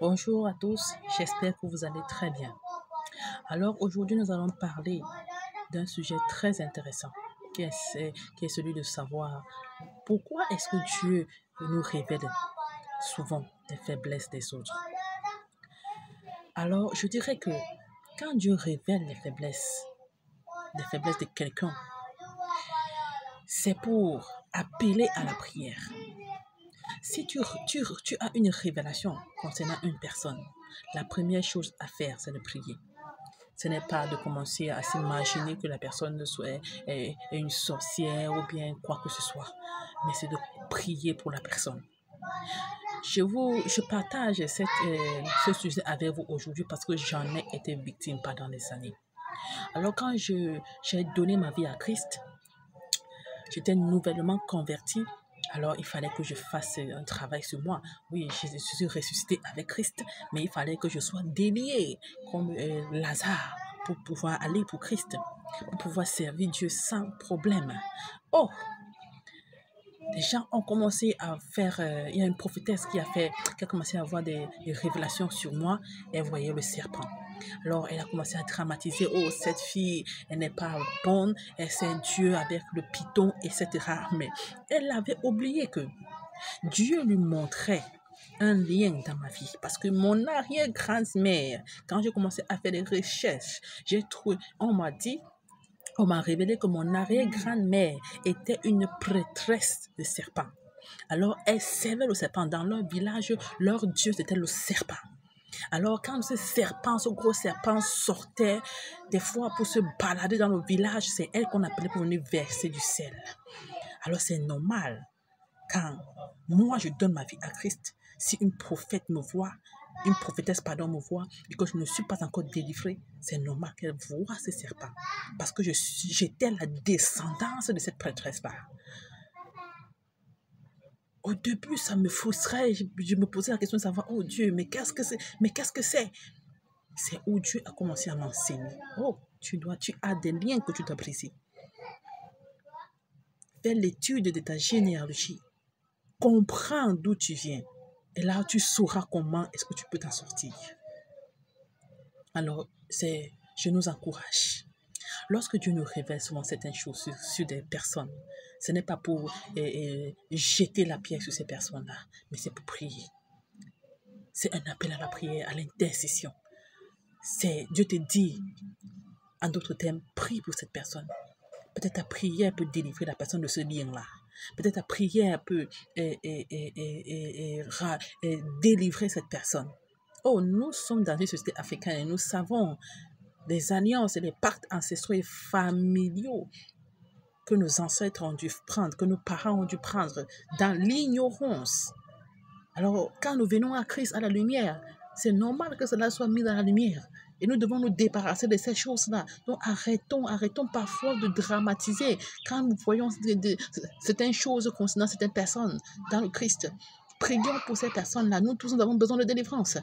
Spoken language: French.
Bonjour à tous, j'espère que vous allez très bien. Alors aujourd'hui, nous allons parler d'un sujet très intéressant qui est celui de savoir pourquoi est-ce que Dieu nous révèle souvent les faiblesses des autres. Alors je dirais que quand Dieu révèle les faiblesses de quelqu'un, c'est pour appeler à la prière. Si tu as une révélation concernant une personne, la première chose à faire, c'est de prier. Ce n'est pas de commencer à s'imaginer que la personne est une sorcière ou bien quoi que ce soit, mais c'est de prier pour la personne. Je partage ce sujet avec vous aujourd'hui parce que j'en ai été victime pendant des années. Alors quand j'ai donné ma vie à Christ, j'étais nouvellement convertie. Alors, il fallait que je fasse un travail sur moi. Oui, je suis ressuscité avec Christ, mais il fallait que je sois délié comme Lazare pour pouvoir aller pour Christ, pour pouvoir servir Dieu sans problème. Oh, les gens ont commencé à faire... il y a une prophétesse qui a commencé à avoir des révélations sur moi et elle voyait le serpent. Alors, elle a commencé à dramatiser. Oh, cette fille, elle n'est pas bonne. Elle sert Dieu avec le python, etc. Mais elle avait oublié que Dieu lui montrait un lien dans ma vie. Parce que mon arrière-grand-mère, quand j'ai commencé à faire des recherches, j'ai trouvé, on m'a révélé que mon arrière-grand-mère était une prêtresse de serpent. Alors, elle servait le serpent. Dans leur village, leur dieu, c'était le serpent. Alors, quand ce gros serpent sortait, des fois pour se balader dans le village, c'est elle qu'on appelait pour venir verser du sel. Alors, c'est normal, quand moi je donne ma vie à Christ, si une prophétesse me voit et que je ne suis pas encore délivrée, c'est normal qu'elle voie ce serpent. Parce que j'étais la descendance de cette prêtresse-là. Au début, ça me frustrait. Je me posais la question de savoir, oh Dieu, mais qu'est-ce que c'est? C'est où Dieu a commencé à m'enseigner. Oh, tu as des liens que tu dois briser. Fais l'étude de ta généalogie. Comprends d'où tu viens. Et là, tu sauras comment est-ce que tu peux t'en sortir. Alors, je nous encourage. Lorsque Dieu nous révèle souvent certaines choses sur des personnes, ce n'est pas pour jeter la pierre sur ces personnes-là, mais c'est pour prier. C'est un appel à la prière, à l'intercession. Dieu te dit, en d'autres termes, prie pour cette personne. Peut-être ta prière peut délivrer la personne de ce lien-là. Peut-être ta prière peut délivrer cette personne. Oh, nous sommes dans une société africaine et nous savons les alliances et les pactes ancestraux et familiaux que nos ancêtres ont dû prendre, que nos parents ont dû prendre dans l'ignorance. Alors, quand nous venons à Christ, à la lumière, c'est normal que cela soit mis dans la lumière. Et nous devons nous débarrasser de ces choses-là. Donc, arrêtons parfois de dramatiser quand nous voyons certaines choses concernant certaines personnes dans le Christ. Prions pour ces personnes-là. Nous tous, nous avons besoin de délivrance.